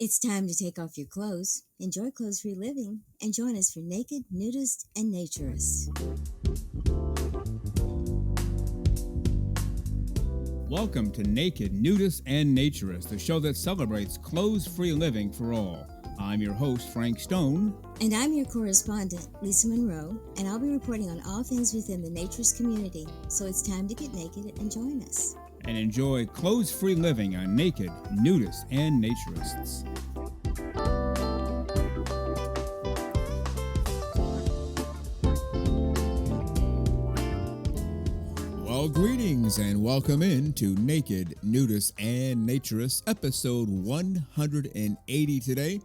It's time to take off your clothes, enjoy clothes-free living, and join us for Naked, Nudists, and Naturists. Welcome to Naked, Nudists, and Naturists, the show that celebrates clothes-free living for all. I'm your host, Frank Stone. And I'm your correspondent, Lisa Monroe, and I'll be reporting on all things within the naturist community. So it's time to get naked and join us. And enjoy clothes-free living on Naked, Nudists, and Naturists. Well, greetings and welcome in to Naked, Nudists, and Naturists, episode 180 today.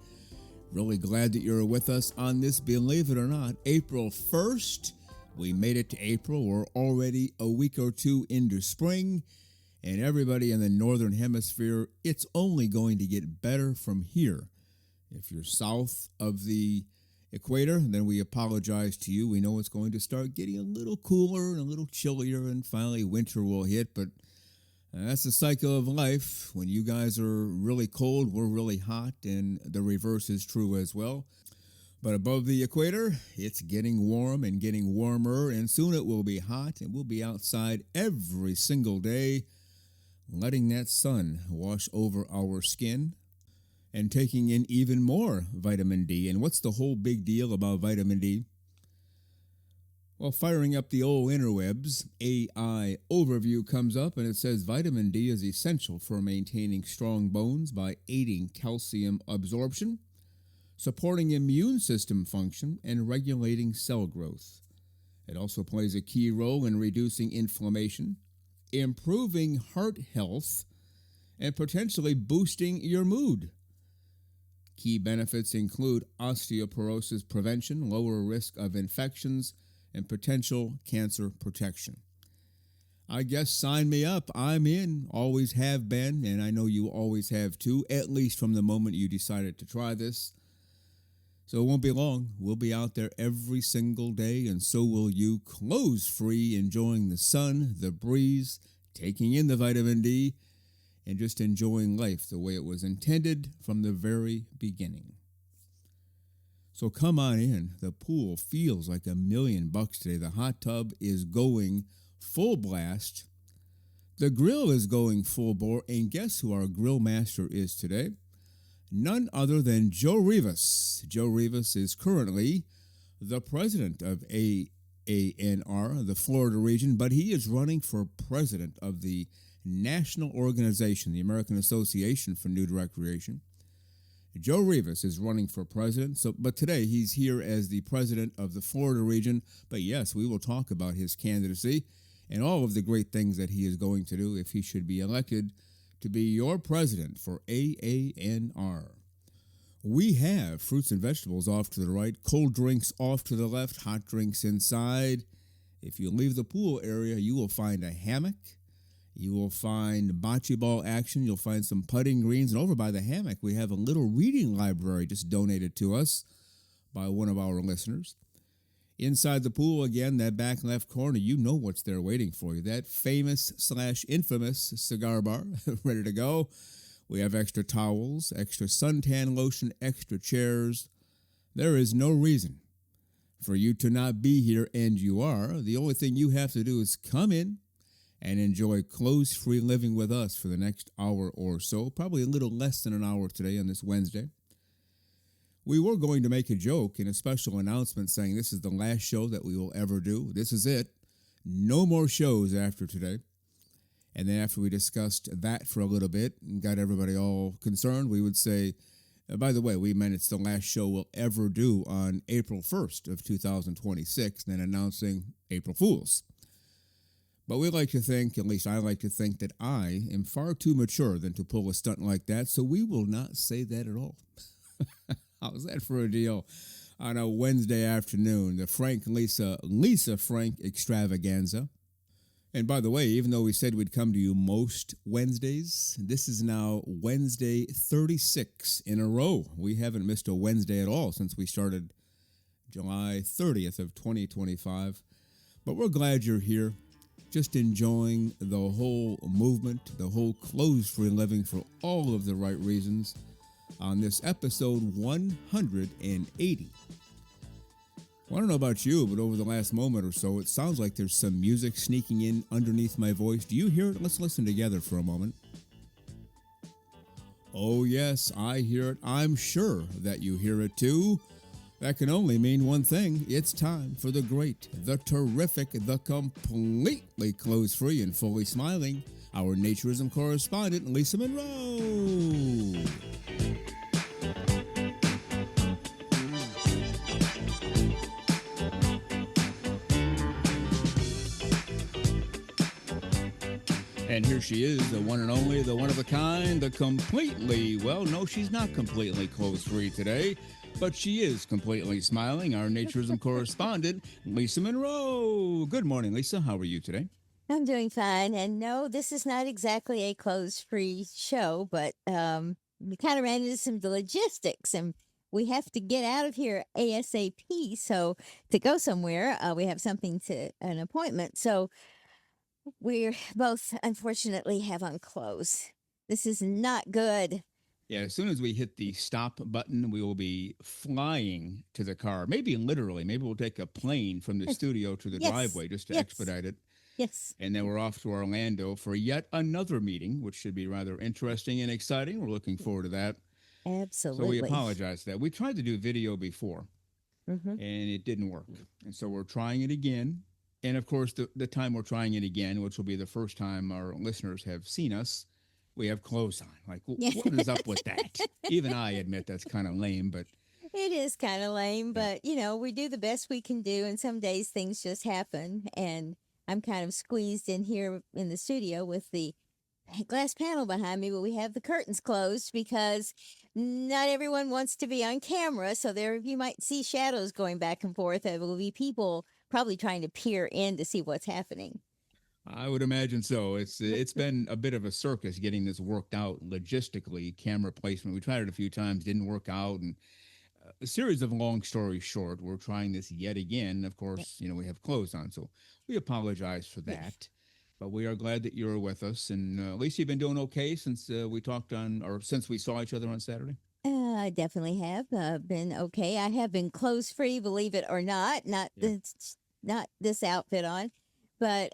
Really glad that you're with us on this, believe it or not, April 1st. We made it to April. We're already a week or two into spring. And everybody in the Northern Hemisphere, it's only going to get better from here. If you're south of the equator, then we apologize to you. We know it's going to start getting a little cooler and a little chillier, and finally winter will hit. But that's the cycle of life. When you guys are really cold, we're really hot, and the reverse is true as well. But above the equator, it's getting warm and getting warmer, and soon it will be hot, and we'll be outside every single day, letting that sun wash over our skin and taking in even more vitamin D. And what's the whole big deal about vitamin D? Well, firing up the old interwebs, AI overview comes up and it says vitamin D is essential for maintaining strong bones by aiding calcium absorption, supporting immune system function, and regulating cell growth. It also plays a key role in reducing inflammation, improving heart health, and potentially boosting your mood. Key benefits include osteoporosis prevention, lower risk of infections, and potential cancer protection. I guess sign me up. I'm in. Always have been, and I know you always have too, at least from the moment you decided to try this. So it won't be long. We'll be out there every single day, and so will you, clothes-free, enjoying the sun, the breeze, taking in the vitamin D, and just enjoying life the way it was intended from the very beginning. So come on in. The pool feels like $1,000,000 today. The hot tub is going full blast. The grill is going full bore, and guess who our grill master is today? None other than Joe Rivas. Joe Rivas is currently the president of AANR, the Florida region, but he is running for president of the national organization, the American Association for Nude Recreation. Joe Rivas is running for president, but today he's here as the president of the Florida region. But yes, we will talk about his candidacy and all of the great things that he is going to do if he should be elected to be your president for AANR. We have fruits and vegetables off to the right, cold drinks off to the left, hot drinks inside. If you leave the pool area, you will find a hammock. You will find bocce ball action. You'll find some putting greens. And over by the hammock, we have a little reading library just donated to us by one of our listeners. Inside the pool, again, that back left corner, you know what's there waiting for you. That famous/infamous cigar bar ready to go. We have extra towels, extra suntan lotion, extra chairs. There is no reason for you to not be here, and you are. The only thing you have to do is come in and enjoy clothes-free living with us for the next hour or so, probably a little less than an hour today on this Wednesday. We were going to make a joke in a special announcement saying this is the last show that we will ever do. This is it. No more shows after today. And then after we discussed that for a little bit and got everybody all concerned, we would say, by the way, we meant it's the last show we'll ever do on April 1st of 2026, then announcing April Fools. But we like to think, at least I like to think, that I am far too mature than to pull a stunt like that, so we will not say that at all. How's that for a deal on a Wednesday afternoon? The Lisa Frank extravaganza. And by the way, even though we said we'd come to you most Wednesdays, this is now Wednesday 36 in a row. We haven't missed a Wednesday at all since we started July 30th of 2025. But we're glad you're here, just enjoying the whole movement, the whole clothes-free living for all of the right reasons. on this episode 180. Well, I don't know about you, but over the last moment or so, it sounds like there's some music sneaking in underneath my voice. Do you hear it? Let's listen together for a moment. Oh, yes, I hear it. I'm sure that you hear it too. That can only mean one thing. It's time for the great, the terrific, the completely clothes-free and fully smiling, our naturism correspondent, Lisa Monroe. And here she is, the one and only, the one of a kind, the completely, well, no, she's not completely clothes-free today, but she is completely smiling, our naturism correspondent, Lisa Monroe. Good morning, Lisa. How are you today? I'm doing fine. And no, this is not exactly a clothes-free show, but we kind of ran into some logistics and we have to get out of here ASAP. So to go somewhere, we have an appointment. So we're both unfortunately have on clothes. This is not good. Yeah, as soon as we hit the stop button, we will be flying to the car. Maybe literally. Maybe we'll take a plane from the studio to the driveway just to expedite it. Yes. And then we're off to Orlando for yet another meeting, which should be rather interesting and exciting. We're looking forward to that. Absolutely. So we apologize for that. We tried to do video before, and it didn't work. And so we're trying it again. And of course, the time we're trying it again, which will be the first time our listeners have seen us, we have clothes on. Like, what is up with that? Even I admit that's kind of lame, but it is kind of lame. But you know, we do the best we can do, and some days things just happen. And I'm kind of squeezed in here in the studio with the glass panel behind me, but we have the curtains closed because not everyone wants to be on camera. So there, you might see shadows going back and forth. There will be people probably trying to peer in to see what's happening. I would imagine so. It's been a bit of a circus getting this worked out logistically. Camera placement. We tried it a few times, didn't work out, and a series of long stories short, we're trying this yet again. Of course, we have clothes on, so we apologize for that. But we are glad that you're with us. And at least you've been doing okay since we talked on, or since we saw each other on Saturday. I definitely have been okay. I have been clothes free, believe it or not. Not this outfit on, but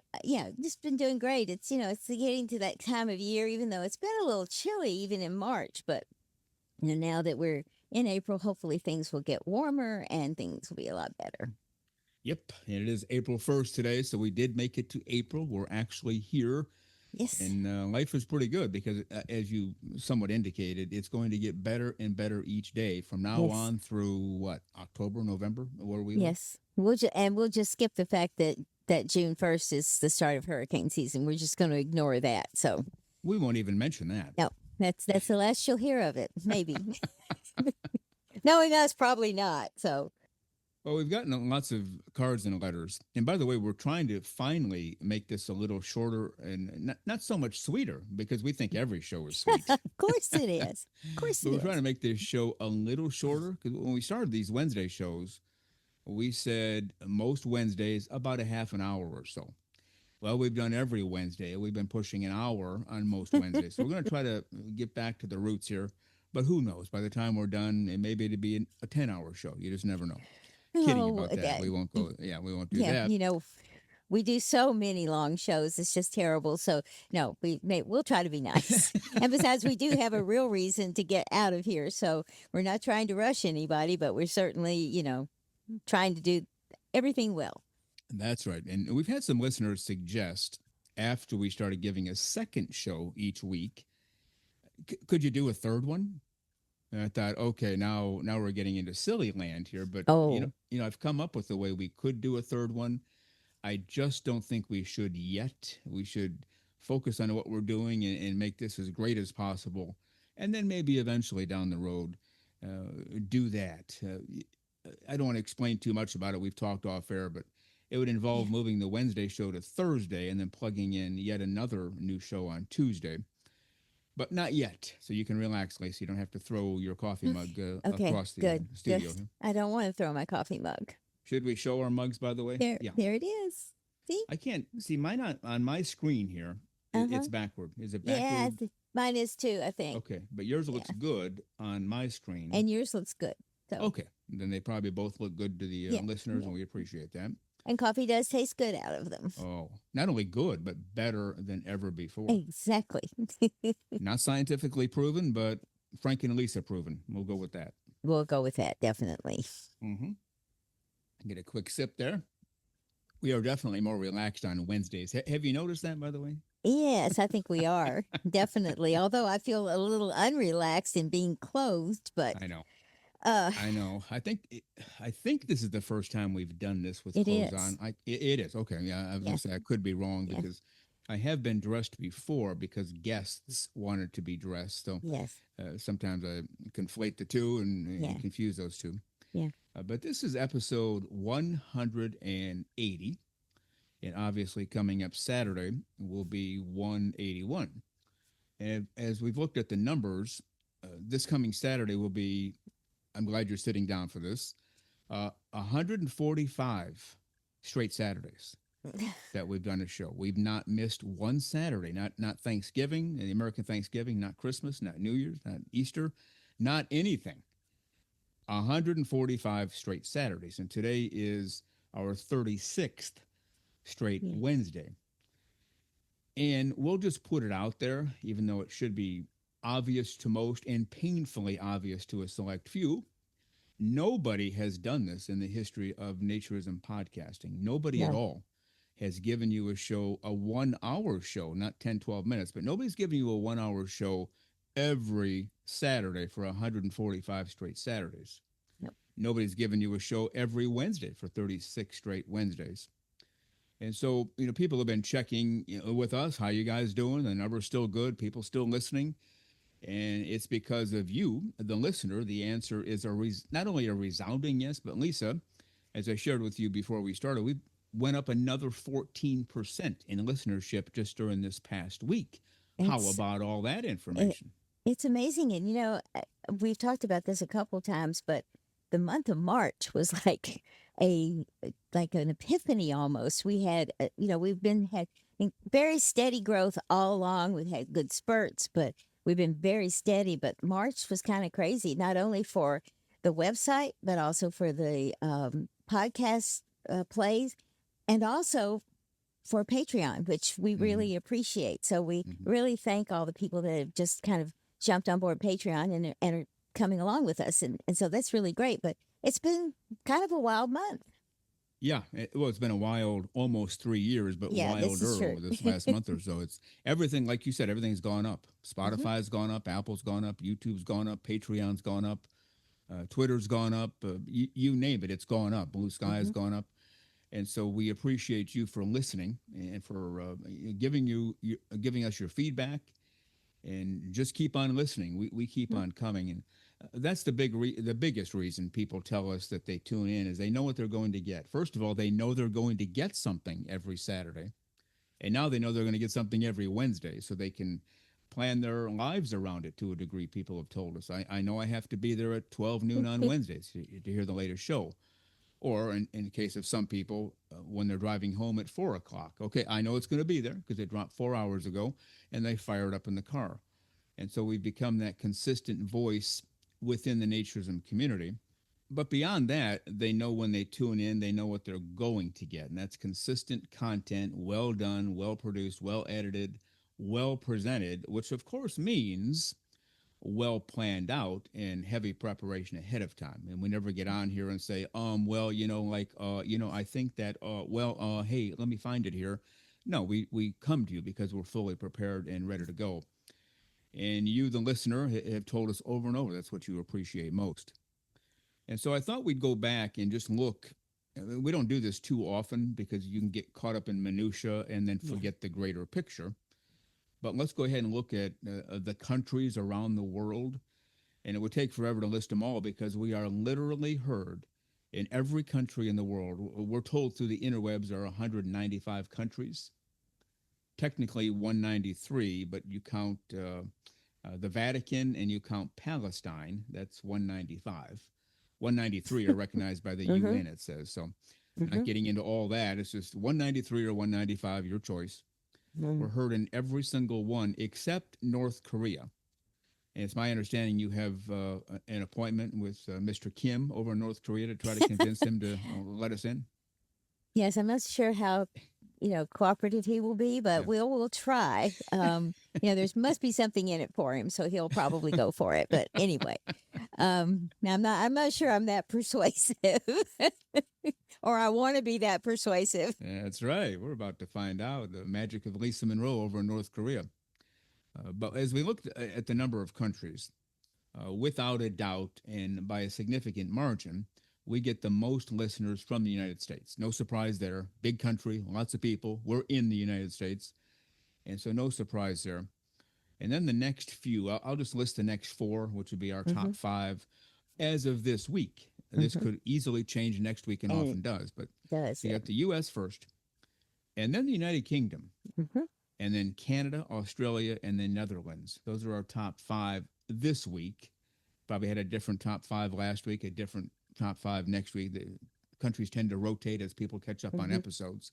just been doing great. It's it's getting to that time of year, even though it's been a little chilly even in March. But now that we're in April, hopefully things will get warmer and things will be a lot better. Yep, and it is April 1st today, so we did make it to April. We're actually here. Yes. And life is pretty good because, as you somewhat indicated, it's going to get better and better each day from now on through, what, October, November, where we live? Yes. We'll just skip the fact that June 1st is the start of hurricane season. We're just going to ignore that. So we won't even mention that. No, that's the last you'll hear of it, maybe. Knowing us, probably not. So. Well, we've gotten lots of cards and letters. And by the way, we're trying to finally make this a little shorter and not so much sweeter because we think every show is sweet. Of course it is. Of course it is. We're trying to make this show a little shorter because when we started these Wednesday shows, we said most Wednesdays about a half an hour or so. Well, we've done every Wednesday. We've been pushing an hour on most Wednesdays. So we're going to try to get back to the roots here. But who knows? By the time we're done, it may be to be a 10-hour show. You just never know. Kidding about that. We won't go. Yeah, we won't do that. We do so many long shows. It's just terrible. So no, we'll try to be nice. And besides, we do have a real reason to get out of here. So we're not trying to rush anybody, but we're certainly, trying to do everything well. That's right. And we've had some listeners suggest after we started giving a second show each week, could you do a third one? And I thought, okay, now we're getting into silly land here. But I've come up with a way we could do a third one. I just don't think we should yet. We should focus on what we're doing and make this as great as possible, and then maybe eventually down the road do that. I don't want to explain too much about it. We've talked off air, but it would involve moving the Wednesday show to Thursday and then plugging in yet another new show on Tuesday. But not yet. So you can relax, Lacey. You don't have to throw your coffee mug across the studio. I don't want to throw my coffee mug. Should we show our mugs, by the way? There it is. See? I can't see mine on my screen here. Uh huh. It's backward. Is it Yeah, backward? mine is too, I think. Okay, but yours Yeah. looks good on my screen. And yours looks good. So, Okay, then they probably both look good to the yeah. listeners, Yeah. and we appreciate that. And coffee does taste good out of them. Oh, not only good, but better than ever before. Exactly. Not scientifically proven, but Frank and Lisa proven. We'll go with that. We'll go with that, definitely. Mm-hmm. Get a quick sip there. We are definitely more relaxed on Wednesdays. Have you noticed that, by the way? Yes, I think we are. Definitely. Although I feel a little unrelaxed in being closed, but I know. uh I know. I think this is the first time we've done this with it clothes on. is. It is. Okay. Yeah, I was Yeah. gonna say I could be wrong Yeah. because I have been dressed before because guests wanted to be dressed. So Yes. sometimes I conflate the two Yeah. and confuse those two. Yeah. But this is episode 180, and obviously coming up Saturday will be 181. And as we've looked at the numbers, this coming Saturday will be, I'm glad you're sitting down for this, 145 straight Saturdays that we've done a show. We've not missed one Saturday, not Thanksgiving, the American Thanksgiving, not Christmas, not New Year's, not Easter, not anything. 145 straight Saturdays. And today is our 36th straight Yeah. Wednesday. And we'll just put it out there, even though it should be obvious to most and painfully obvious to a select few. Nobody has done this in the history of naturism podcasting. Nobody at No. all has given you a show, a 1 hour show, not 10, 12 minutes, but nobody's giving you a 1 hour show every Saturday for 145 straight Saturdays. No. Nobody's given you a show every Wednesday for 36 straight Wednesdays. And so, people have been checking with us, how you guys doing? The number's still good. People still listening. And it's because of you, the listener. The answer is not only a resounding yes, but Lisa, as I shared with you before we started, we went up another 14% in listenership just during this past week. How It's about all that it, information? it's amazing, and we've talked about this a couple times, but the month of March was a like an epiphany almost. We had we've been had very steady growth all along. We've had good spurts, but we've been very steady. But March was kind of crazy, not only for the website, but also for the podcast plays, and also for Patreon, which we Mm-hmm. really appreciate. So we Mm-hmm. really thank all the people that have just kind of jumped on board Patreon and are coming along with us. And so that's really great. But it's been kind of a wild month. Yeah, it's been a wild, almost 3 years, but Yeah, this is wilder true. over this last month or so. It's everything, like you said, everything's gone up. Hmm. Spotify's gone up, Apple's gone up, YouTube's gone up, Patreon's gone up, Twitter's gone up. You name it, it's gone up. Blue Sky has Hmm. gone up, and so we appreciate you for listening and for giving us your feedback, and just keep on listening. We keep on coming, and that's the biggest reason people tell us that they tune in is they know what they're going to get. First of all, they know they're going to get something every Saturday, and now they know they're going to get something every Wednesday, so they can plan their lives around it to a degree. People have told us, I know I have to be there at 12 noon on Wednesdays to hear the latest show. Or in the case of some people, when they're driving home at 4 o'clock, okay, I know it's going to be there because it dropped 4 hours ago, and they fire it up in the car. And so we've become that consistent voice within the naturism community. But beyond that, they know when they tune in, they know what they're going to get. And that's consistent content, well done, well produced, well edited, well presented, which of course means well planned out and heavy preparation ahead of time. And we never get on here and say, well, I think that, hey, let me find it here. No, we come to you because we're fully prepared and ready to go. And you, the listener, have told us over and over that's what you appreciate most. And so I thought we'd go back and just look. We don't do this too often because you can get caught up in minutia and then Yeah. forget the greater picture. But let's go ahead and look at the countries around the world. And it would take forever to list them all because we are literally heard in every country in the world. We're told through the interwebs there are 195 countries, technically 193, but you count the Vatican and you count Palestine, that's 195. 193 are recognized by the Hmm. UN, it says. So, not Hmm. getting into all that, it's just 193 or 195, your choice. We're heard in every single one except North Korea. And it's my understanding you have an appointment with Mr. Kim over in North Korea to try to convince him to let us in. Yes, I'm not sure how cooperative he will be, but Yeah. we'll try. There's must be something in it for him, so he'll probably go for it. But anyway, now I'm not sure I'm that persuasive, or I want to be that persuasive. That's right. We're about to find out the magic of Lisa Monroe over in North Korea. But as we look at the number of countries, without a doubt and by a significant margin, we get the most listeners from the United States. No surprise there. Big country, lots of people. We're in the United States. And so no surprise there. And then the next few, I'll just list the next four, which would be our Mm-hmm. top five as of this week. This Mm-hmm. could easily change next week and And often does. But does so you it? got the U.S. first, and then the United Kingdom, Mm-hmm. and then Canada, Australia, and then Netherlands. Those are our top five this week. Probably had a different top five last week, a different top five next week. The countries tend to rotate as people catch up on Mm-hmm. episodes.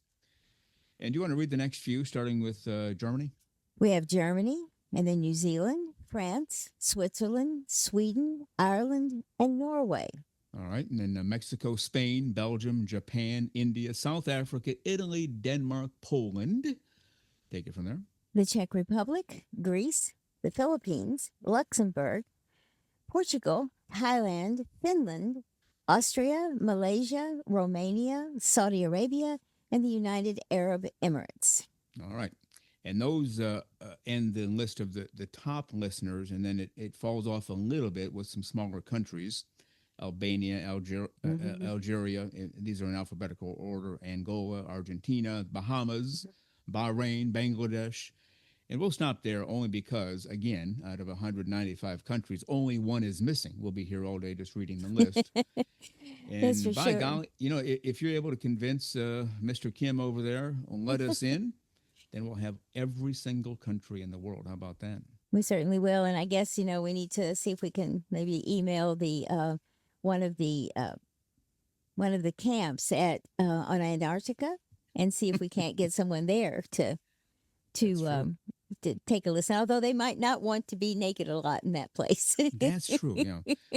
And do you want to read the next few, starting with Germany? We have Germany, and then New Zealand, France, Switzerland, Sweden, Ireland, and Norway. All right. And then Mexico, Spain, Belgium, Japan, India, South Africa, Italy, Denmark, Poland. Take it from there. The Czech Republic, Greece, the Philippines, Luxembourg, Portugal, Thailand, Finland, Austria, Malaysia, Romania, Saudi Arabia, and the United Arab Emirates. All right. And those end the list of the top listeners, and then it falls off a little bit with some smaller countries. Albania, Algeria, these are in alphabetical order, Angola, Argentina, Bahamas, Bahrain, Bangladesh. And we'll stop there only because, again, out of 195 countries, only one is missing. We'll be here all day just reading the list. That's for And by sure. golly, if you're able to convince Mr. Kim over there, let us in, then we'll have every single country in the world. How about that? We certainly will. And I guess, we need to see if we can maybe email the one of the camps at on Antarctica and see if we can't get someone there to take a listen. Although they might not want to be naked a lot in that place. That's true.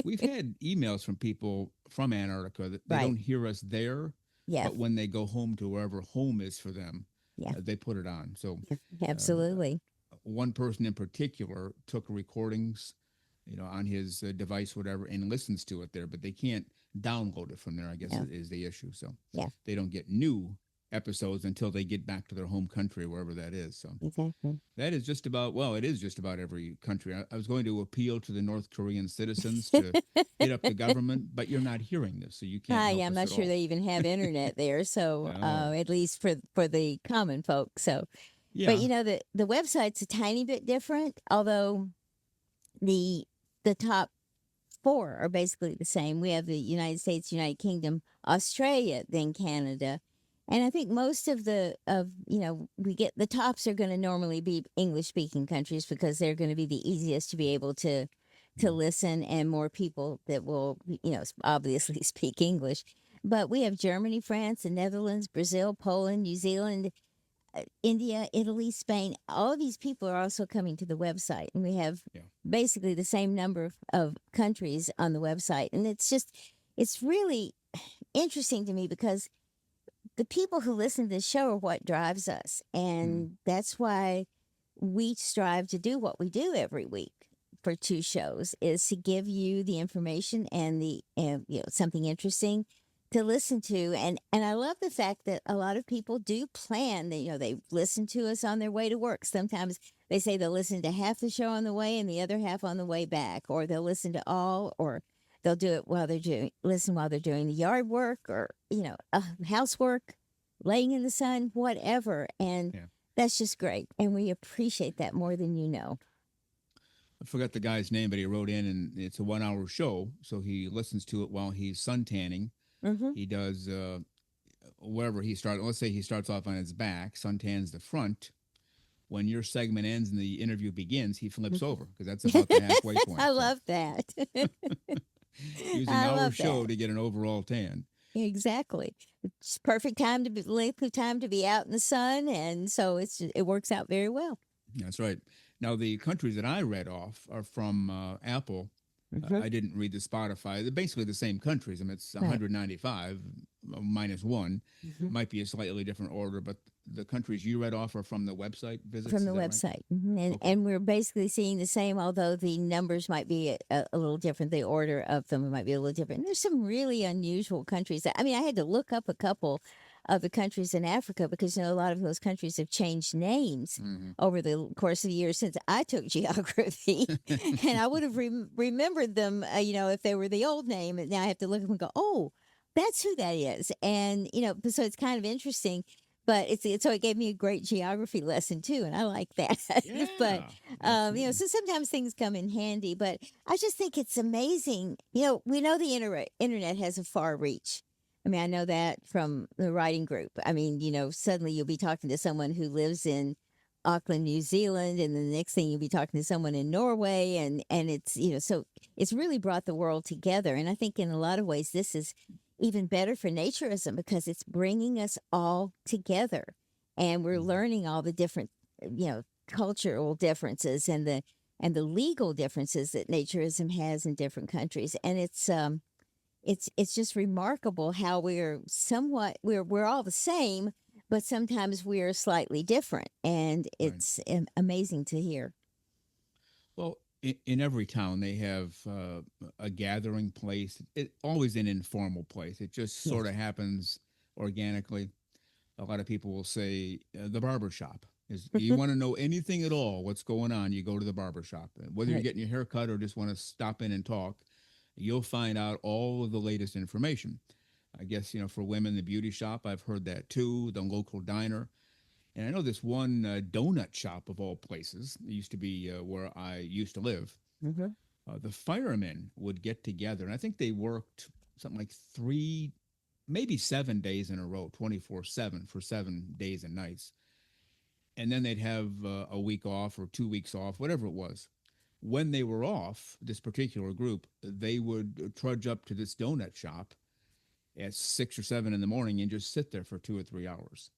We've had emails from people from Antarctica that they Right. don't hear us there, Yeah. but when they go home to wherever home is for them, Yeah. they put it on. So Absolutely. one person in particular took recordings, on his device, whatever, and listens to it there, but they can't download it from there, I guess, Yeah. is the issue. So Yeah. they don't get new episodes until they get back to their home country, wherever that is. So Exactly. that is just about, it is just about every country. I was going to appeal to the North Korean citizens to hit up the government, but you're not hearing this, so you can't help Yeah, I'm us not at sure all. they even have internet there. So No. at least for the common folk. So, Yeah. but the website's a tiny bit different, although the top four are basically the same. We have the United States, United Kingdom, Australia, then Canada. And I think most of we get the tops are going to normally be English speaking countries because they're going to be the easiest to be able to listen, and more people that will, obviously speak English. But we have Germany, France, the Netherlands, Brazil, Poland, New Zealand, India, Italy, Spain. All of these people are also coming to the website, and we have basically the same number of countries on the website. And it's really interesting to me because the people who listen to this show are what drives us. And that's why we strive to do what we do every week for two shows, is to give you the information and something interesting to listen to. And I love the fact that a lot of people do plan that, they listen to us on their way to work. Sometimes they say they'll listen to half the show on the way and the other half on the way back, or they'll listen to all, or they'll do it while they're doing the yard work, or, housework, laying in the sun, whatever. And that's just great. And we appreciate that more than you know. I forgot the guy's name, but he wrote in, and it's a 1 hour show. So he listens to it while he's sun tanning. Mm-hmm. He does wherever he starts. Let's say he starts off on his back, suntans the front. When your segment ends and the interview begins, he flips over because that's about the halfway point. I love that. Using our show to get an overall tan. Exactly. it's perfect time to be length of time to be out in the sun, and so it works out very well. That's right. Now, the countries that I read off are from Apple. Hmm. I didn't read the Spotify. They're basically the same countries. I mean, it's Right. 195 minus one. Hmm. Might be a slightly different order, but the countries you read off are from the website From visits. the Is that right? website. And Okay. we're basically seeing the same, although the numbers might be a little different. The order of them might be a little different. There's some really unusual countries. I mean, I had to look up a couple of the countries in Africa because a lot of those countries have changed names Hmm. over the course of the years since I took geography, and I would have remembered them, if they were the old name. And now I have to look up and go, oh, that's who that is. And so it's kind of interesting, but so it gave me a great geography lesson too, and I like that. But Yeah, absolutely. so sometimes things come in handy. But I just think it's amazing. We know the internet has a far reach. I mean, I know that from the writing group. I mean, suddenly you'll be talking to someone who lives in Auckland, New Zealand, and the next thing you'll be talking to someone in Norway, and it's so it's really brought the world together. And I think in a lot of ways this is even better for naturism because it's bringing us all together, and we're Mhm. learning all the different cultural differences and the legal differences that naturism has in different countries. And it's just remarkable how we're all the same, but sometimes we're slightly different, and Right. it's amazing to hear. Well, in every town, they have a gathering place. It always an informal place. It just sort Yes. of happens organically. A lot of people will say the barber shop is. You want to know anything at all, what's going on? You go to the barber shop. Whether you're Right. getting your hair cut or just want to stop in and talk, you'll find out all of the latest information. I guess for women, the beauty shop. I've heard that too. The local diner. And I know this one donut shop of all places. It used to be where I used to live. Hmm. The firemen would get together, and I think they worked something like 3, maybe 7 days in a row, 24/7 for 7 days and nights. And then they'd have a week off or 2 weeks off, whatever it was. When they were off, this particular group, they would trudge up to this donut shop at 6 or 7 in the morning and just sit there for 2 or 3 hours.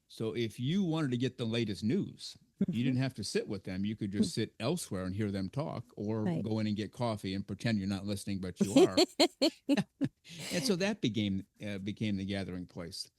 So if you wanted to get the latest news, you Hmm. didn't have to sit with them. You could just sit elsewhere and hear them talk, or Right. go in and get coffee and pretend you're not listening, but you are. And so that became the gathering place.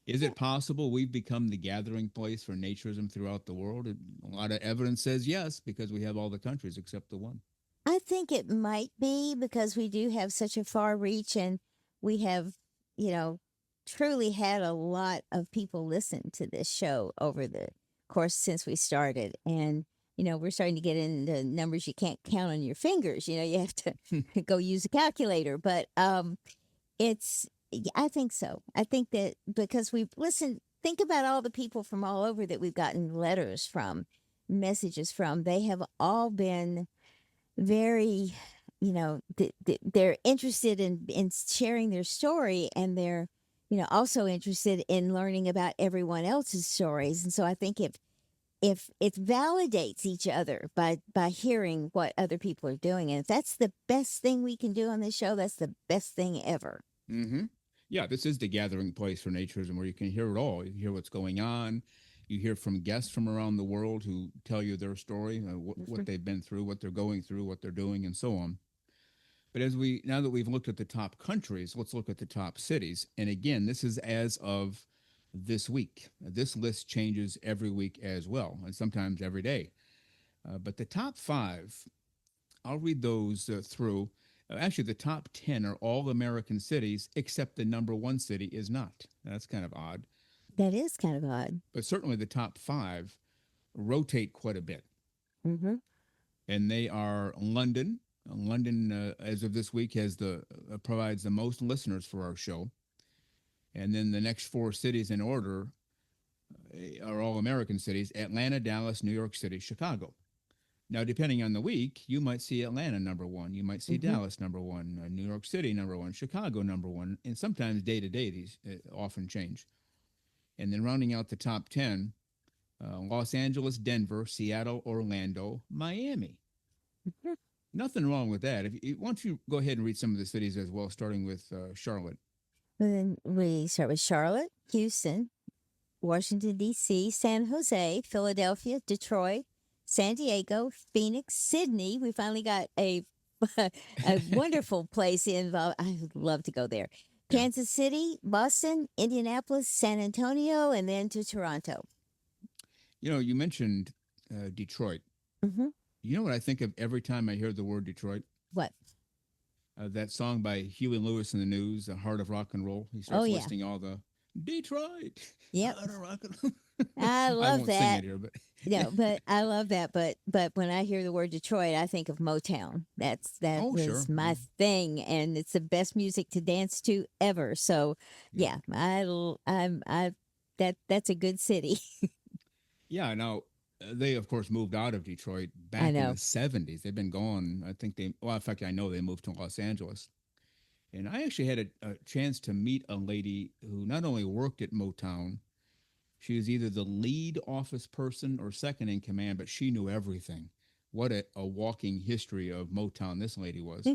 Is it possible we've become the gathering place for naturism throughout the world? A lot of evidence says yes, because we have all the countries except the one. I think it might be because we do have such a far reach, and we have, you know, truly had a lot of people listen to this show over the course since we started. And, we're starting to get into numbers you can't count on your fingers. You have to go use a calculator. But I think so. I think that because we've listened, think about all the people from all over that we've gotten letters from, messages from. They have all been very, they're interested in sharing their story, and they're also interested in learning about everyone else's stories. And so I think if it validates each other by hearing what other people are doing, and if that's the best thing we can do on this show, that's the best thing ever. Mm-hmm. Yeah, this is the gathering place for naturism, where you can hear it all. You hear what's going on. You hear from guests from around the world who tell you their story, what Mhm. they've been through, what they're going through, what they're doing, and so on. But now that we've looked at the top countries, let's look at the top cities. And again, this is as of this week. This list changes every week as well, and sometimes every day. But the top five, I'll read those through. Actually, the top 10 are all American cities, except the number one city is not. That's kind of odd. That is kind of odd. But certainly the top five rotate quite a bit. Hmm. And they are London. London, as of this week, has provides the most listeners for our show. And then the next four cities in order are all American cities: Atlanta, Dallas, New York City, Chicago. Now, depending on the week, you might see Atlanta number one, you might see Hmm. Dallas number one, New York City number one, Chicago number one, and sometimes day to day these often change. And then rounding out the top 10, Los Angeles, Denver, Seattle, Orlando, Miami. Nothing wrong with that. Why don't you go ahead and read some of the cities as well, starting with Charlotte? And then we start with Charlotte, Houston, Washington, D.C., San Jose, Philadelphia, Detroit, San Diego, Phoenix, Sydney. We finally got a a wonderful place involved. I would love to go there. Yeah. Kansas City, Boston, Indianapolis, San Antonio, and then to Toronto. You mentioned Detroit. Hmm. You know what I think of every time I hear the word Detroit? What? That song by Huey Lewis and the News, "The Heart of Rock and Roll." He Oh, starts yeah. listing all the Detroit, Yep. heart of rock and roll. I I love won't sing that. it here, but No, but I love that. But when I hear the word Detroit, I think of Motown. That oh, was sure. my thing, and it's the best music to dance to ever. So Yeah. yeah, I that's a good city. Yeah. Now, they, of course, moved out of Detroit I back in the know. 70s. They've been gone. I think well, in fact, I know they moved to Los Angeles. And I actually had a chance to meet a lady who not only worked at Motown, she was either the lead office person or second in command, but she knew everything. What a walking history of Motown this lady was.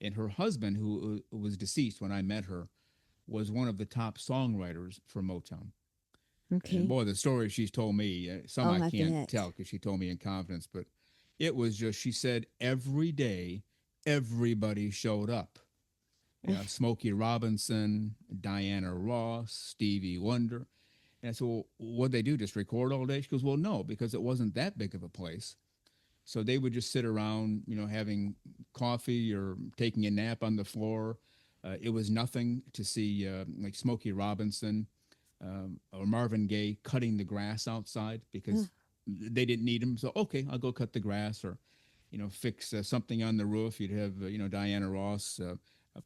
And her husband, who was deceased when I met her, was one of the top songwriters for Motown. And Okay. boy, the stories she's told me, some Oh, I I can't bet. tell because she told me in confidence, but it was just, she said every day, everybody showed up. Smokey Robinson, Diana Ross, Stevie Wonder. And I said, well, what'd they do? Just record all day? She goes, well, no, because it wasn't that big of a place. So they would just sit around, having coffee or taking a nap on the floor. It was nothing to see like Smokey Robinson or Marvin Gaye cutting the grass outside because they didn't need him. So, okay, I'll go cut the grass or, fix something on the roof. You'd have, Diana Ross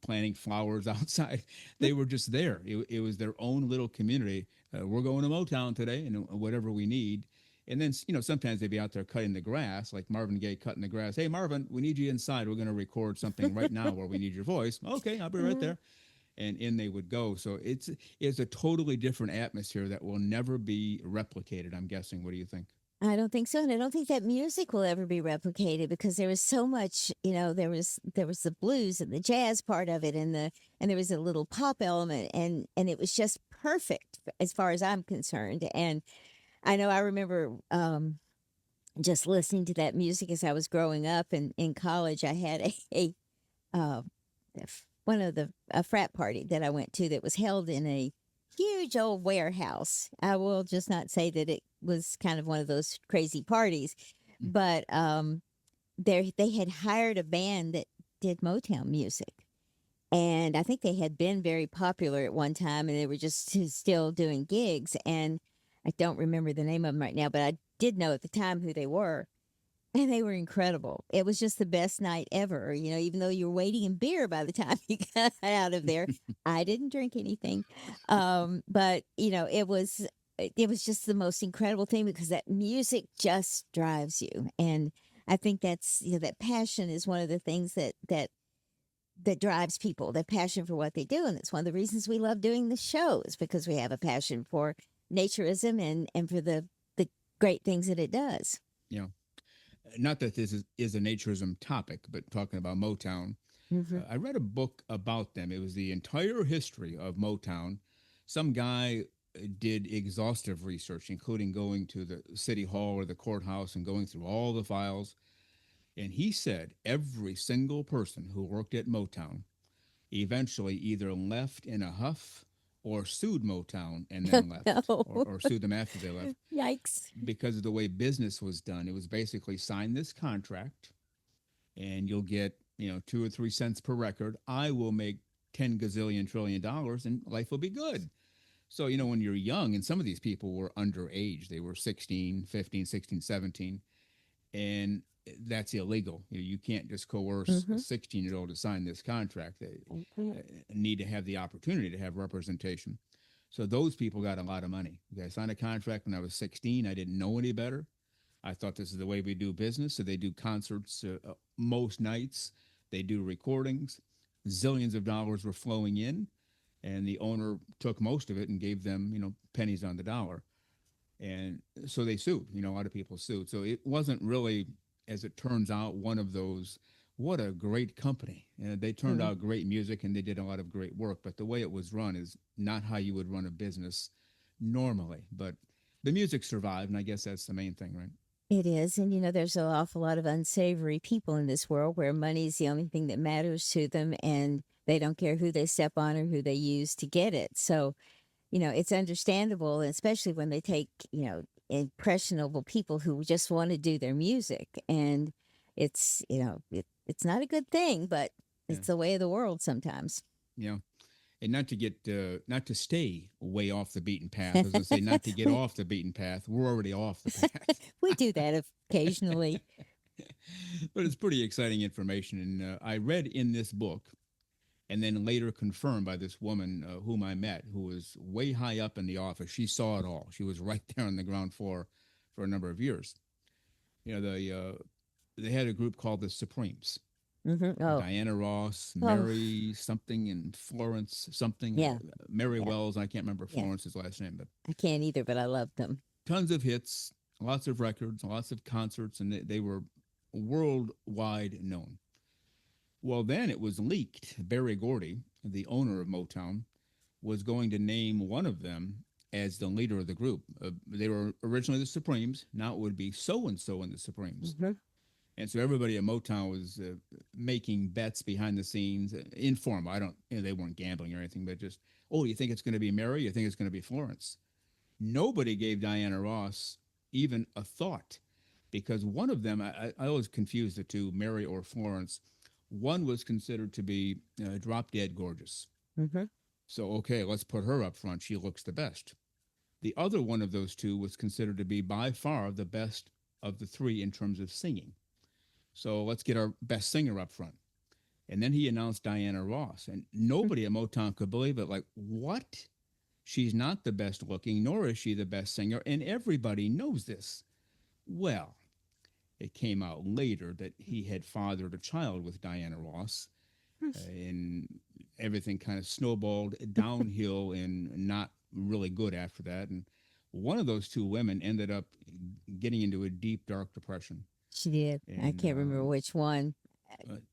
planting flowers outside. They were just there. It was their own little community. We're going to Motown today and whatever we need. And then, sometimes they'd be out there cutting the grass, like Marvin Gaye cutting the grass. Hey, Marvin, we need you inside. We're going to record something right now where we need your voice. Okay, I'll be right there. And in they would go. So it's a totally different atmosphere that will never be replicated, I'm guessing. What do you think? I don't think so, and I don't think that music will ever be replicated because there was so much. There was the blues and the jazz part of it, and there was a little pop element, and it was just perfect as far as I'm concerned. And I know I remember just listening to that music as I was growing up, and in college, I had uh, one of the a frat party that I went to that was held in a huge old warehouse. I will just not say that it was kind of one of those crazy parties, but there they had hired a band that did Motown music. And I think they had been very popular at one time and they were just still doing gigs. And I don't remember the name of them right now, but I did know at the time who they were. And they were incredible. It was just the best night ever. Even though you were waiting in beer by the time you got out of there. I didn't drink anything. But it was just the most incredible thing because that music just drives you. And I think that's that passion is one of the things that drives people, that passion for what they do. And it's one of the reasons we love doing the show is because we have a passion for naturism and for the great things that it does. You know, Not that this is a naturism topic, but talking about Motown, Hmm. I read a book about them. It was the entire history of Motown. Some guy did exhaustive research, including going to the city hall or the courthouse and going through all the files. And he said every single person who worked at Motown eventually either left in a huff or sued Motown and then left, No. or sued them after they left Yikes. because of the way business was done. It was basically sign this contract and you'll get, 2 or 3 cents per record. I will make 10 gazillion trillion dollars and life will be good. So, when you're young, and some of these people were underage, they were 16, 15, 16, 17, and that's illegal. You can't just coerce a Hmm. 16-year-old to sign this contract. They need to have the opportunity to have representation. So those people got a lot of money. I signed a contract when I was 16. I didn't know any better. I thought this is the way we do business. So they do concerts most nights. They do recordings. Zillions of dollars were flowing in, and the owner took most of it and gave them, pennies on the dollar. And so they sued. A lot of people sued. So it wasn't really, as it turns out, one of those what a great company. They turned Mm. out great music and they did a lot of great work, but the way it was run is not how you would run a business normally. But the music survived, and I guess that's the main thing, right? It is. And, there's an awful lot of unsavory people in this world where money is the only thing that matters to them. And they don't care who they step on or who they use to get it. So, it's understandable, especially when they take, impressionable people who just want to do their music. And it's not a good thing, but Yeah. it's the way of the world sometimes. You know, and not to stay way off the beaten path, as I say, not to get we, off the beaten path. We're already off the path. we do that occasionally. But it's pretty exciting information. And I read in this book, and then later confirmed by this woman whom I met, who was way high up in the office. She saw it all. She was right there on the ground floor for a number of years. They had a group called the Supremes. Oh, Diana Ross, oh, Mary something, and Florence something. yeah, Mary yeah, Wells. I can't remember yeah. Florence's last name, but I can't either, but I love them. tons of hits, lots of records, lots of concerts, and they were worldwide known. Well, then it was leaked. Barry Gordy, the owner of Motown, was going to name one of them as the leader of the group. They were originally the Supremes. Now it would be so and so in the Supremes. Hmm. And so everybody at Motown was making bets behind the scenes, informal. I don't, they weren't gambling or anything, but just, oh, you think it's going to be Mary? You think it's going to be Florence? Nobody gave Diana Ross even a thought because one of them, I always confused the two, Mary or Florence. One was considered to be drop dead gorgeous. Hmm. So, okay, let's put her up front. She looks the best. The other one of those two was considered to be by far the best of the three in terms of singing. So let's get our best singer up front. And then he announced Diana Ross, and nobody at Motown could believe it. Like, what? She's not the best looking, nor is she the best singer, and everybody knows this. Well, it came out later that he had fathered a child with Diana Ross, and everything kind of snowballed downhill and not really good after that. And one of those two women ended up getting into a deep, dark depression. She did. I And can't remember which one.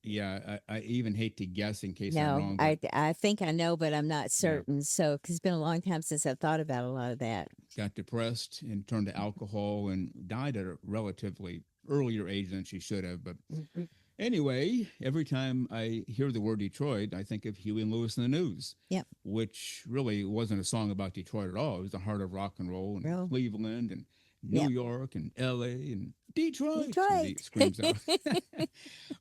yeah, I even hate to guess in case I'm No, wrong, but I think I know, but I'm not yeah, certain. So, because it's been a long time since I've thought about a lot of that. got depressed and turned to alcohol and died at a relatively earlier age than she should have. But Mhm. anyway, every time I hear the word Detroit, I think of Huey and Lewis and the News, Yep. which really wasn't a song about Detroit at all. It was the heart of rock and roll and Real. Cleveland and New Yep. York and L.A. and Detroit. Somebody Detroit. screams out.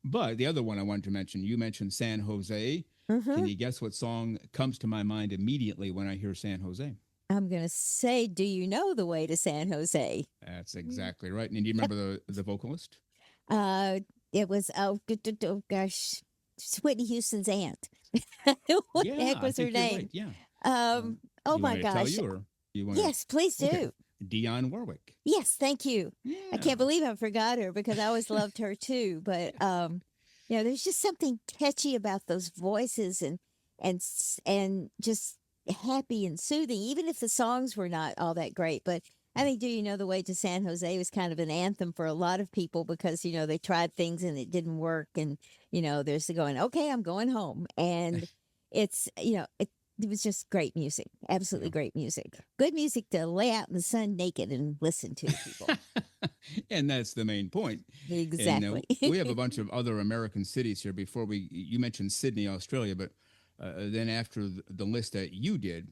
But the other one I wanted to mention, you mentioned San Jose. Can Hmm. you guess what song comes to my mind immediately when I hear San Jose? I'm going to say, do you know the way to San Jose? That's exactly right. And do you remember the vocalist? Uh, it was, oh gosh, it's Whitney Houston's aunt. What the Yeah, heck I was her think you're right. name? Yeah. Um, oh You want my me to tell gosh. you, or you want to? Yes, please Okay. do. Dionne Warwick. Yes, thank you. I Yeah. can't believe I forgot her because I always loved her too. But there's just something catchy about those voices and just happy and soothing, even if the songs were not all that great. But I think "Do You Know the Way to San Jose" was kind of an anthem for a lot of people because they tried things and it didn't work, and there's the going, okay, I'm going home, and it's it was just great music, absolutely Yeah. great music, good music to lay out in the sun naked and listen to, people. And that's the main point. And Exactly. we have a bunch of other American cities here. Before you mentioned Sydney, Australia, but then after the list that you did,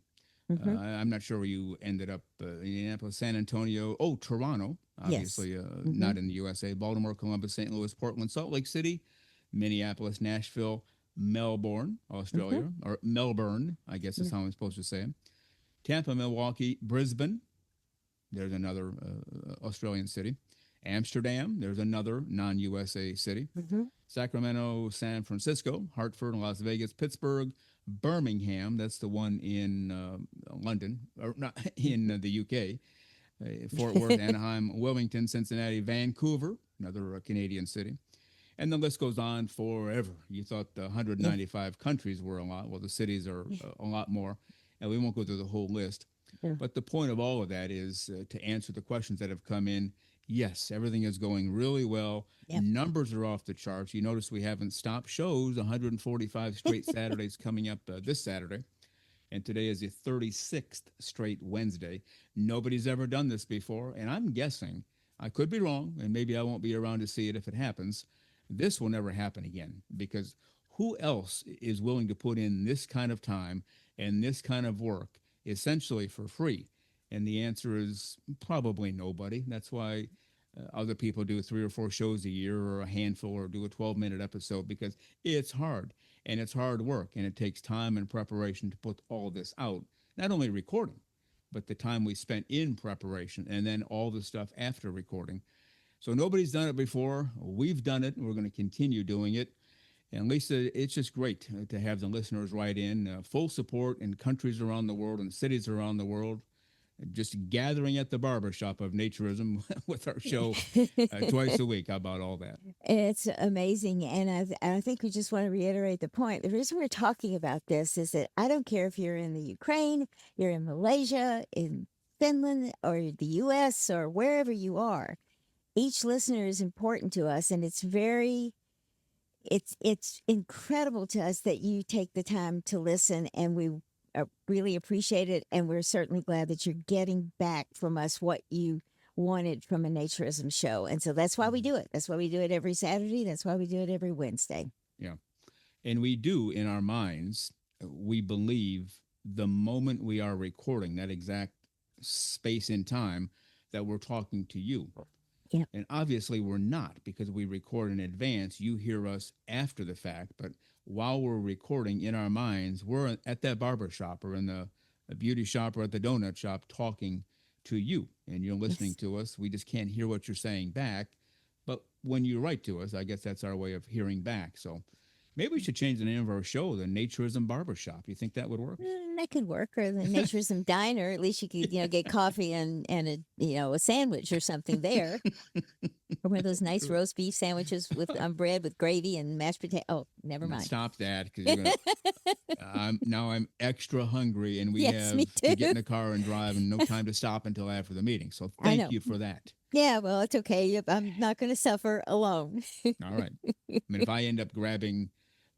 Hmm. I'm not sure where you ended up. Indianapolis, San Antonio, oh, Toronto, Yes. obviously Hmm. not in the USA. Baltimore, Columbus, St. Louis, Portland, Salt Lake City, Minneapolis, Nashville, Melbourne, Hmm. Australia, or Melbourne, I guess is how I'm supposed to say it. Tampa, Milwaukee, Brisbane. There's another Australian city. Amsterdam. There's another non-USA city. Hmm. Sacramento, San Francisco, Hartford, Las Vegas, Pittsburgh, Birmingham. That's the one in London, or not in the UK. Fort Worth, Anaheim, Wilmington, Cincinnati, Vancouver, another Canadian city. And the list goes on forever. You thought the Yeah. 195 countries were a lot. Well, the cities are a lot more. And we won't go through the whole list. Yeah. But the point of all of that is to answer the questions that have come in. Yes, everything is going really well. Yep. Numbers are off the charts. You notice we haven't stopped shows, 145 straight Saturdays coming up this Saturday. And today is the 36th straight Wednesday. Nobody's ever done this before. And I'm guessing, I could be wrong, and maybe I won't be around to see it if it happens. This will never happen again because who else is willing to put in this kind of time and this kind of work essentially for free? And the answer is probably nobody. That's why other people do 3 or 4 shows a year or a handful or do a 12-minute episode because it's hard and it's hard work and it takes time and preparation to put all this out. Not only recording, but the time we spent in preparation and then all the stuff after recording. So nobody's done it before. We've done it and we're going to continue doing it. And Lisa, it's just great to have the listeners write in full support in countries around the world and cities around the world. Just gathering at the barbershop of naturism with our show twice a week. How about all that? It's amazing. And I think we just want to reiterate the point. The reason we're talking about this is that I don't care if you're in the Ukraine, you're in Malaysia, in Finland, or the US, or wherever you are. Each listener is important to us, and it's incredible to us that you take the time to listen, and we really appreciate it. And we're certainly glad that you're getting back from us what you wanted from a naturism show. And so that's why we do it. That's why we do it every Saturday. That's why we do it every Wednesday. Yeah. And we do in our minds, we believe the moment we are recording, that exact space in time that we're talking to you. Yeah. And obviously we're not because we record in advance. You hear us after the fact, but while we're recording in our minds, we're at that barber shop or in the beauty shop or at the donut shop talking to you and you're listening to us. We just can't hear what you're saying back. But when you write to us, I guess that's our way of hearing back. So maybe we should change the name of our show, the Naturism Barbershop. You think that would work? That could work, or the Naturism Diner. At least you could, get coffee and a sandwich or something there, or one of those nice roast beef sandwiches with bread with gravy and mashed potato. Oh, never mind. Stop that, because now I'm extra hungry, and we Yes, have me to get too. in the car and drive, and no time to stop until after the meeting. So thank you for that. Yeah, well, it's okay. I'm not going to suffer alone. All right. I mean, if I end up grabbing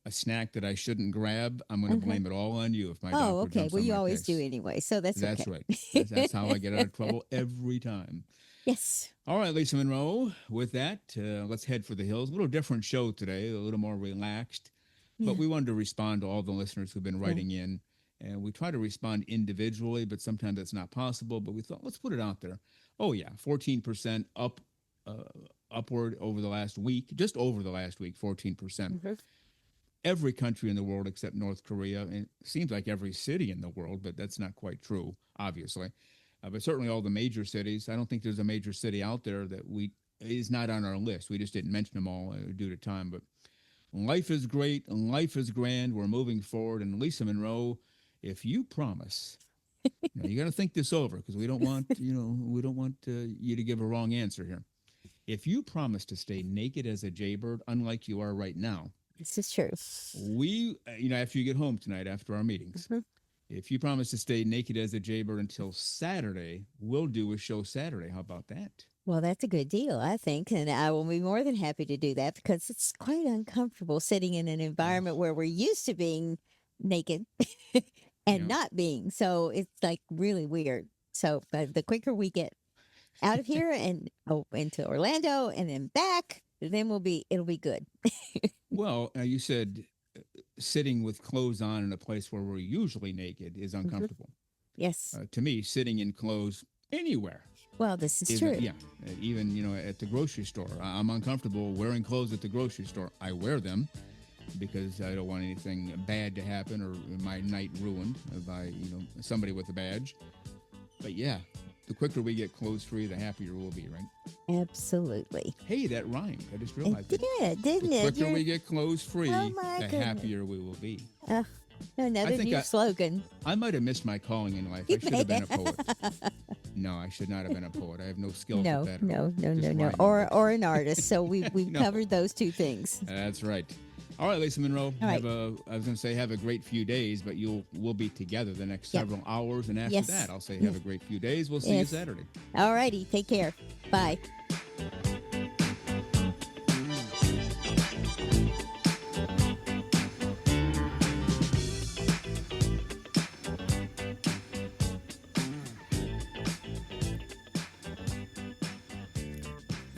a snack that I shouldn't grab, I'm going to blame it all on you if my doctor okay. jumps Well, on you my always case. do anyway, so that's okay. Right. That's how I get out of trouble every time. Yes. All right, Lisa Monroe, with that, let's head for the hills. A little different show today, a little more relaxed. But we wanted to respond to all the listeners who've been writing in. And we try to respond individually, but sometimes that's not possible. But we thought, let's put it out there. Oh, yeah, 14% upward over the last week, just over the last week, 14%. Mm-hmm. Every country in the world except North Korea, and it seems like every city in the world, but that's not quite true, obviously. But certainly all the major cities. I don't think there's a major city out there that is not on our list. We just didn't mention them all due to time. But life is great, and life is grand. We're moving forward. And Lisa Monroe, if you promise, you got to think this over because we don't want you to give a wrong answer here. If you promise to stay naked as a jaybird, unlike you are right now, This is true. we, after you get home tonight after our meetings, if you promise to stay naked as a jaybird until Saturday, we'll do a show Saturday. How about that? Well, that's a good deal, I think, and I will be more than happy to do that because it's quite uncomfortable sitting in an environment where we're used to being naked and not being. So it's like really weird. So the quicker we get out of here and into Orlando and then back, then it'll be good. Well, you said sitting with clothes on in a place where we're usually naked is uncomfortable. Yes. To me, sitting in clothes anywhere. Well, this is true. Yeah, even at the grocery store, I'm uncomfortable wearing clothes at the grocery store. I wear them because I don't want anything bad to happen or my night ruined by somebody with a badge. But yeah, the quicker we get clothes free, the happier we'll be, right? Absolutely. Hey, that rhymed. I just realized it did, didn't it? The quicker we get clothes free, Oh, my the goodness. happier we will be. Another new slogan. I might have missed my calling in life. I should have been a poet. No, I should not have been a poet. I have no skills No, with that. no. Or an artist. So we've covered those two things. That's right. All right, Lisa Monroe. All right. I was going to say have a great few days, but we'll be together the next several hours, and after Yes. that, I'll say have a great few days. We'll see you Saturday. All righty. Take care. Bye.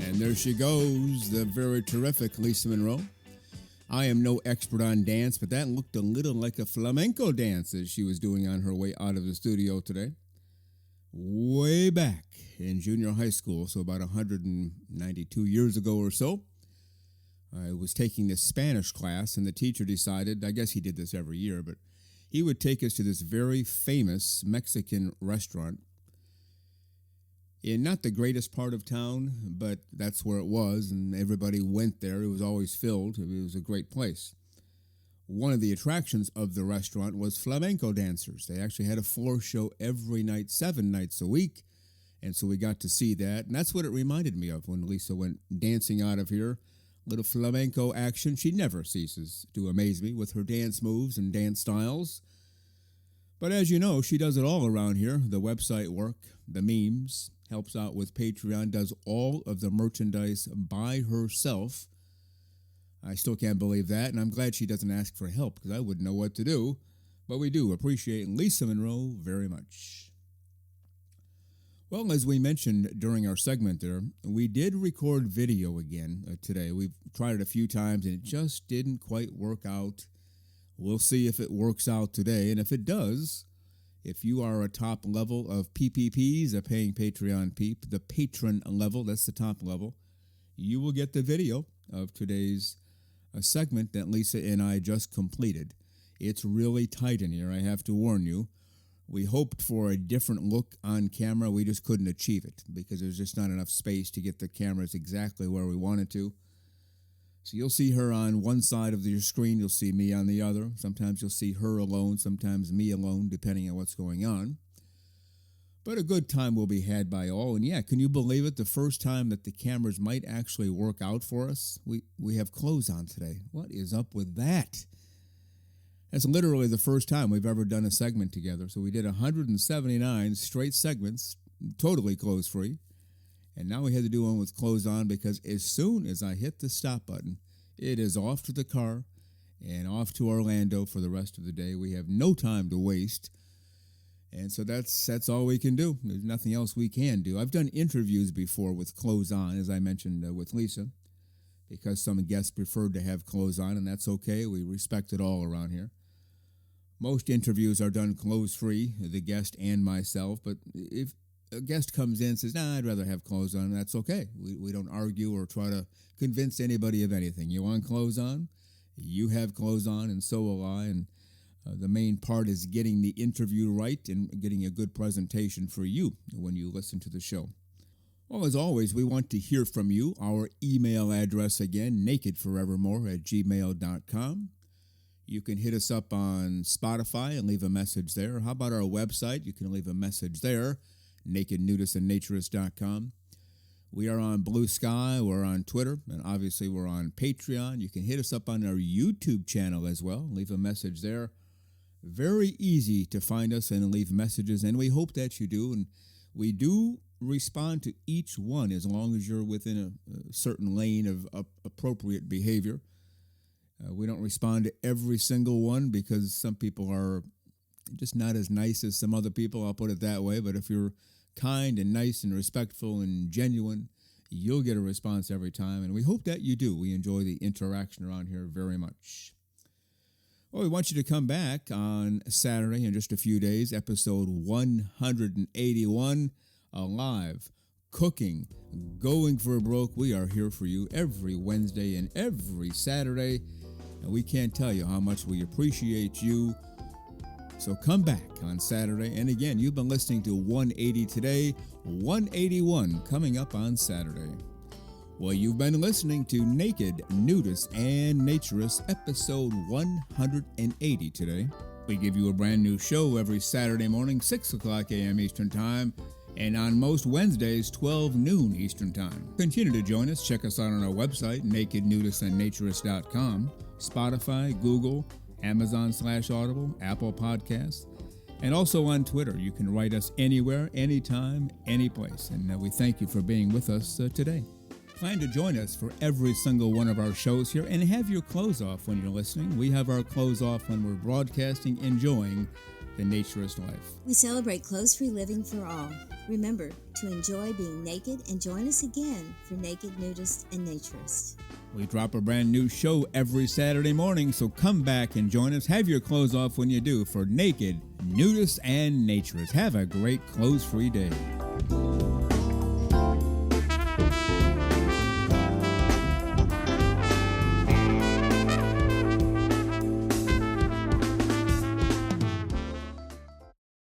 And there she goes, the very terrific Lisa Monroe. I am no expert on dance, but that looked a little like a flamenco dance as she was doing on her way out of the studio today. Way back in junior high school, so about 192 years ago or so, I was taking this Spanish class, and the teacher decided, I guess he did this every year, but he would take us to this very famous Mexican restaurant in not the greatest part of town, but that's where it was, and everybody went there. It was always filled. It was a great place. One of the attractions of the restaurant was flamenco dancers. They actually had a floor show every night, 7 nights a week, and so we got to see that, and that's what it reminded me of when Lisa went dancing out of here. Little flamenco action. She never ceases to amaze me with her dance moves and dance styles. But as you know, she does it all around here. The website work, the memes, helps out with Patreon, does all of the merchandise by herself. I still can't believe that, and I'm glad she doesn't ask for help because I wouldn't know what to do. But we do appreciate Lisa Monroe very much. Well, as we mentioned during our segment there, we did record video again today. We've tried it a few times, and it just didn't quite work out. We'll see if it works out today, and if it does, if you are a top level of PPPs, a paying Patreon peep, the patron level, that's the top level, you will get the video of today's segment that Lisa and I just completed. It's really tight in here, I have to warn you. We hoped for a different look on camera. We just couldn't achieve it because there's just not enough space to get the cameras exactly where we wanted to. So you'll see her on one side of your screen, you'll see me on the other. Sometimes you'll see her alone, sometimes me alone, depending on what's going on. But a good time will be had by all. And yeah, can you believe it? The first time that the cameras might actually work out for us. We have clothes on today. What is up with that? That's literally the first time we've ever done a segment together. So we did 179 straight segments, totally clothes-free. And now we had to do one with clothes on because as soon as I hit the stop button, it is off to the car and off to Orlando for the rest of the day. We have no time to waste. And so that's all we can do. There's nothing else we can do. I've done interviews before with clothes on, as I mentioned with Lisa, because some guests preferred to have clothes on, and that's okay. We respect it all around here. Most interviews are done clothes-free, the guest and myself, but if a guest comes in and says, I'd rather have clothes on, that's okay. We don't argue or try to convince anybody of anything. You want clothes on? You have clothes on, and so will I, and the main part is getting the interview right and getting a good presentation for you when you listen to the show. Well, as always, we want to hear from you. Our email address again, nakedforevermore@gmail.com. You can hit us up on Spotify and leave a message there. How about our website? You can leave a message there, nakednudistandnaturist.com. We are on Blue Sky, we're on Twitter, and obviously we're on Patreon. You can hit us up on our YouTube channel as well. Leave a message there. Very easy to find us and leave messages, and we hope that you do. And we do respond to each one as long as you're within a certain lane of appropriate behavior. We don't respond to every single one because some people are just not as nice as some other people, I'll put it that way. But if you're kind and nice and respectful and genuine, you'll get a response every time, and we hope that you do. We enjoy the interaction around here very much. Well, we want you to come back on Saturday in just a few days, episode 181, alive, cooking, going for broke. We are here for you every Wednesday and every Saturday, and we can't tell you how much we appreciate you. So come back on Saturday. And again, you've been listening to 180 today, 181 coming up on Saturday. Well, you've been listening to Naked, Nudists, and Naturists, episode 180 today. We give you a brand new show every Saturday morning, 6 o'clock a.m. Eastern Time, and on most Wednesdays, 12 noon Eastern Time. Continue to join us. Check us out on our website, nakednudistandnaturist.com, Spotify, Google, Amazon/Audible, Apple Podcasts, and also on Twitter. You can write us anywhere, anytime, any place. And we thank you for being with us today. Plan to join us for every single one of our shows here and have your clothes off when you're listening. We have our clothes off when we're broadcasting, enjoying the naturist life. We celebrate clothes-free living for all. Remember to enjoy being naked and join us again for Naked Nudists and Naturists. We drop a brand new show every Saturday morning, so come back and join us. Have your clothes off when you do for Naked Nudists and Naturists. Have a great clothes-free day.